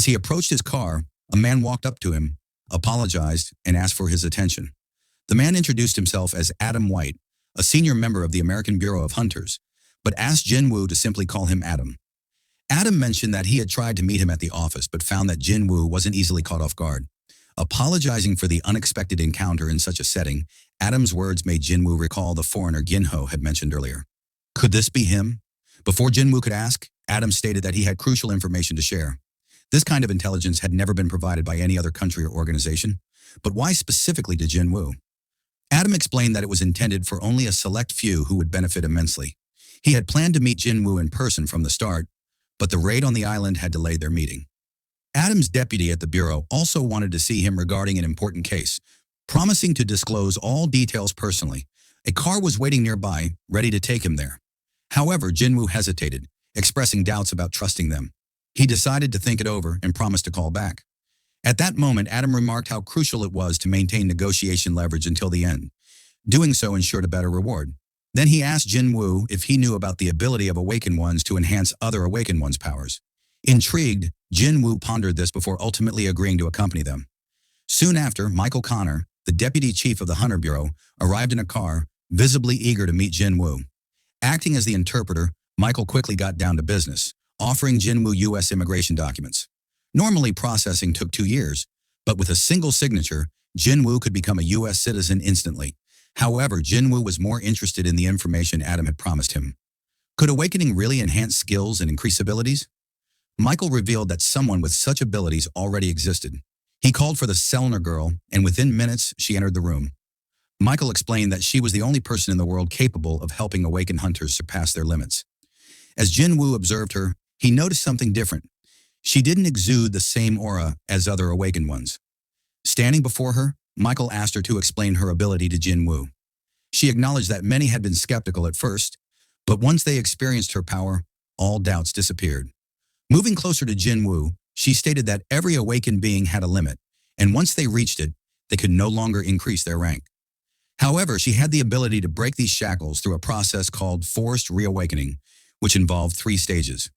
As he approached his car, a man walked up to him, apologized, and asked for his attention. The man introduced himself as Adam White, a senior member of the American Bureau of Hunters, but asked Jin-Woo to simply call him Adam. Adam mentioned that he had tried to meet him at the office but found that Jin-Woo wasn't easily caught off guard. Apologizing for the unexpected encounter in such a setting, Adam's words made Jin-Woo recall the foreigner Gin-ho had mentioned earlier. Could this be him? Before Jin-Woo could ask, Adam stated that he had crucial information to share. This kind of intelligence had never been provided by any other country or organization, but why specifically to Jin-Woo? Adam explained that it was intended for only a select few who would benefit immensely. He had planned to meet Jin-Woo in person from the start, but the raid on the island had delayed their meeting. Adam's deputy at the bureau also wanted to see him regarding an important case, promising to disclose all details personally. A car was waiting nearby, ready to take him there. However, Jin-Woo hesitated, expressing doubts about trusting them. He decided to think it over and promised to call back. At that moment, Adam remarked how crucial it was to maintain negotiation leverage until the end. Doing so ensured a better reward. Then he asked Jin-Woo if he knew about the ability of Awakened Ones to enhance other Awakened Ones' powers. Intrigued, Jin-Woo pondered this before ultimately agreeing to accompany them. Soon after, Michael Connor, the deputy chief of the Hunter Bureau, arrived in a car, visibly eager to meet Jin-Woo. Acting as the interpreter, Michael quickly got down to business, offering Jin-Woo U.S. immigration documents. Normally, processing took 2 years, but with a single signature, Jin-Woo could become a U.S. citizen instantly. However, Jin-Woo was more interested in the information Adam had promised him. Could awakening really enhance skills and increase abilities? Michael revealed that someone with such abilities already existed. He called for the Selner girl, and within minutes, she entered the room. Michael explained that she was the only person in the world capable of helping awakened hunters surpass their limits. As Jin-Woo observed her, he noticed something different. She didn't exude the same aura as other awakened ones. Standing before her, Michael asked her to explain her ability to Jin-Woo. She acknowledged that many had been skeptical at first, but once they experienced her power, all doubts disappeared. Moving closer to Jin-Woo, she stated that every awakened being had a limit, and once they reached it, they could no longer increase their rank. However, she had the ability to break these shackles through a process called forced reawakening, which involved 3 stages.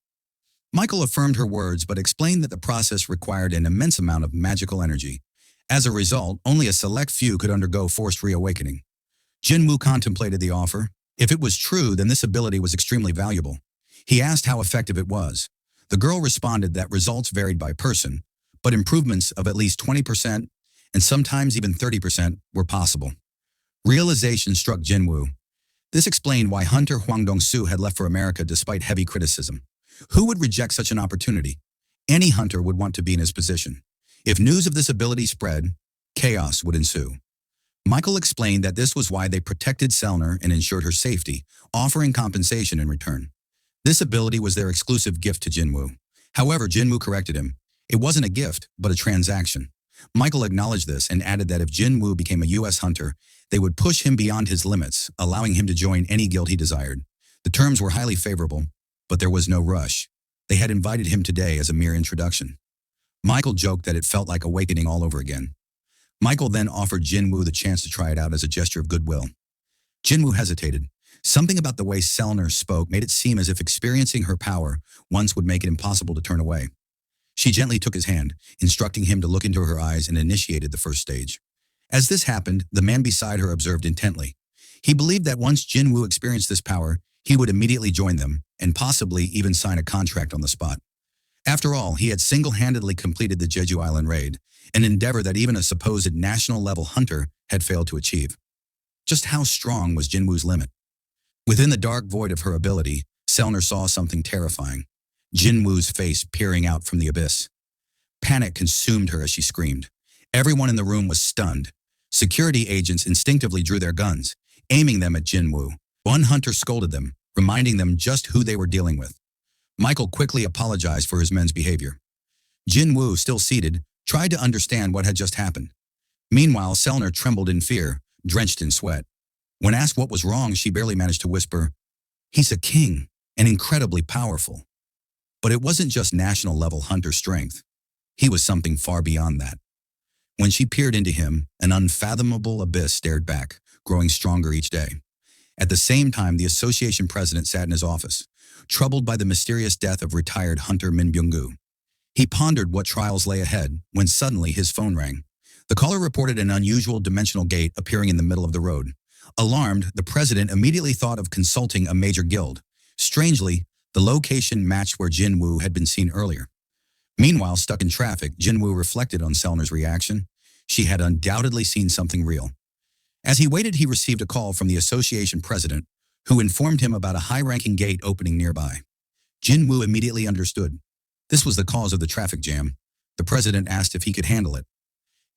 Michael affirmed her words but explained that the process required an immense amount of magical energy. As a result, only a select few could undergo forced reawakening. Jin-Woo contemplated the offer. If it was true, then this ability was extremely valuable. He asked how effective it was. The girl responded that results varied by person, but improvements of at least 20% and sometimes even 30% were possible. Realization struck Jin-Woo. This explained why Hunter Hwang Dong-soo had left for America despite heavy criticism. Who would reject such an opportunity? Any hunter would want to be in his position. If news of this ability spread, chaos would ensue. Michael explained that this was why they protected Selner and ensured her safety, offering compensation in return. This ability was their exclusive gift to Jin-Woo. However, Jin-Woo corrected him. It wasn't a gift, but a transaction. Michael acknowledged this and added that if Jin-Woo became a U.S. hunter, they would push him beyond his limits, allowing him to join any guild he desired. The terms were highly favorable, but there was no rush. They had invited him today as a mere introduction. Michael joked that it felt like awakening all over again. Michael then offered Jin-Woo the chance to try it out as a gesture of goodwill. Jin-Woo hesitated. Something about the way Selner spoke made it seem as if experiencing her power once would make it impossible to turn away. She gently took his hand, instructing him to look into her eyes, and initiated the first stage. As this happened, the man beside her observed intently. He believed that once Jin-Woo experienced this power, he would immediately join them, and possibly even sign a contract on the spot. After all, he had single-handedly completed the Jeju Island raid, an endeavor that even a supposed national-level hunter had failed to achieve. Just how strong was Jin-Woo's limit? Within the dark void of her ability, Selner saw something terrifying. Jin-Woo's face peering out from the abyss. Panic consumed her as she screamed. Everyone in the room was stunned. Security agents instinctively drew their guns, aiming them at Jin-Woo. One hunter scolded them, reminding them just who they were dealing with. Michael quickly apologized for his men's behavior. Jin-Woo, still seated, tried to understand what had just happened. Meanwhile, Selner trembled in fear, drenched in sweat. When asked what was wrong, she barely managed to whisper, "He's a king, and incredibly powerful." But it wasn't just national-level hunter strength. He was something far beyond that. When she peered into him, an unfathomable abyss stared back, growing stronger each day. At the same time, the association president sat in his office, troubled by the mysterious death of retired hunter Min Byung-gu. He pondered what trials lay ahead when suddenly his phone rang. The caller reported an unusual dimensional gate appearing in the middle of the road. Alarmed, the president immediately thought of consulting a major guild. Strangely, the location matched where Jin-Woo had been seen earlier. Meanwhile, stuck in traffic, Jin-Woo reflected on Selner's reaction. She had undoubtedly seen something real. As he waited, he received a call from the association president, who informed him about a high-ranking gate opening nearby. Jin-Woo immediately understood. This was the cause of the traffic jam. The president asked if he could handle it.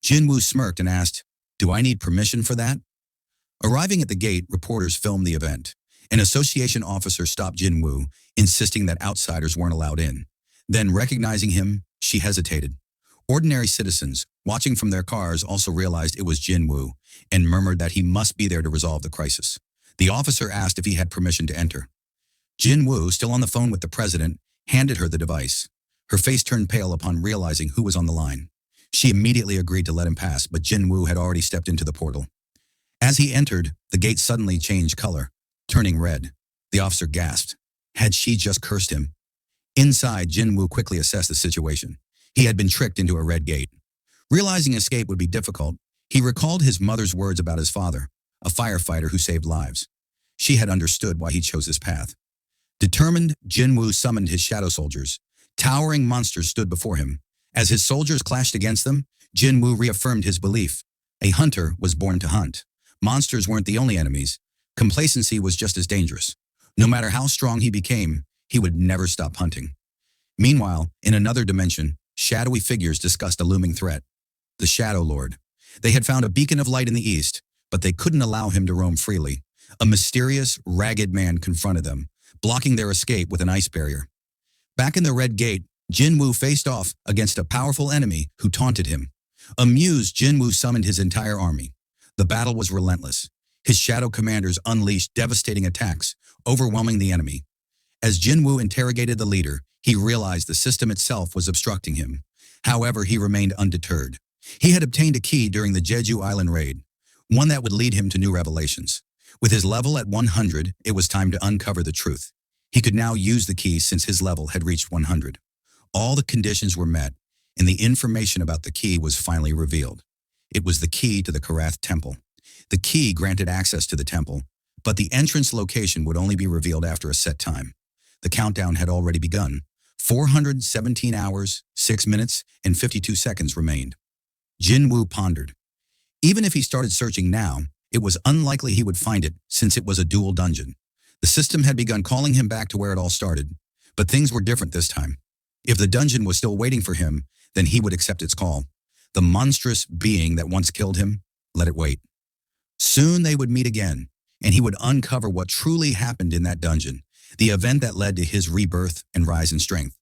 Jin-Woo smirked and asked, "Do I need permission for that?" Arriving at the gate, reporters filmed the event. An association officer stopped Jin-Woo, insisting that outsiders weren't allowed in. Then, recognizing him, she hesitated. Ordinary citizens, watching from their cars, also realized it was Jin-Woo and murmured that he must be there to resolve the crisis. The officer asked if he had permission to enter. Jin-Woo, still on the phone with the president, handed her the device. Her face turned pale upon realizing who was on the line. She immediately agreed to let him pass, but Jin-Woo had already stepped into the portal. As he entered, the gate suddenly changed color, turning red. The officer gasped. Had she just cursed him? Inside, Jin-Woo quickly assessed the situation. He had been tricked into a red gate. Realizing escape would be difficult, he recalled his mother's words about his father, a firefighter who saved lives. She had understood why he chose this path. Determined, Jin-Woo summoned his shadow soldiers. Towering monsters stood before him. As his soldiers clashed against them, Jin-Woo reaffirmed his belief. A hunter was born to hunt. Monsters weren't the only enemies. Complacency was just as dangerous. No matter how strong he became, he would never stop hunting. Meanwhile, in another dimension, shadowy figures discussed a looming threat. The Shadow Lord. They had found a beacon of light in the east, but they couldn't allow him to roam freely. A mysterious, ragged man confronted them, blocking their escape with an ice barrier. Back in the Red Gate, Jin-Woo faced off against a powerful enemy who taunted him. Amused, Jin-Woo summoned his entire army. The battle was relentless. His shadow commanders unleashed devastating attacks, overwhelming the enemy. As Jin-Woo interrogated the leader, he realized the system itself was obstructing him. However, he remained undeterred. He had obtained a key during the Jeju Island raid, one that would lead him to new revelations. With his level at 100, it was time to uncover the truth. He could now use the key since his level had reached 100. All the conditions were met, and the information about the key was finally revealed. It was the key to the Karath Temple. The key granted access to the temple, but the entrance location would only be revealed after a set time. The countdown had already begun. 417 hours, 6 minutes, and 52 seconds remained. Jin-Woo pondered. Even if he started searching now, it was unlikely he would find it since it was a dual dungeon. The system had begun calling him back to where it all started, but things were different this time. If the dungeon was still waiting for him, then he would accept its call. The monstrous being that once killed him, let it wait. Soon they would meet again, and he would uncover what truly happened in that dungeon, the event that led to his rebirth and rise in strength.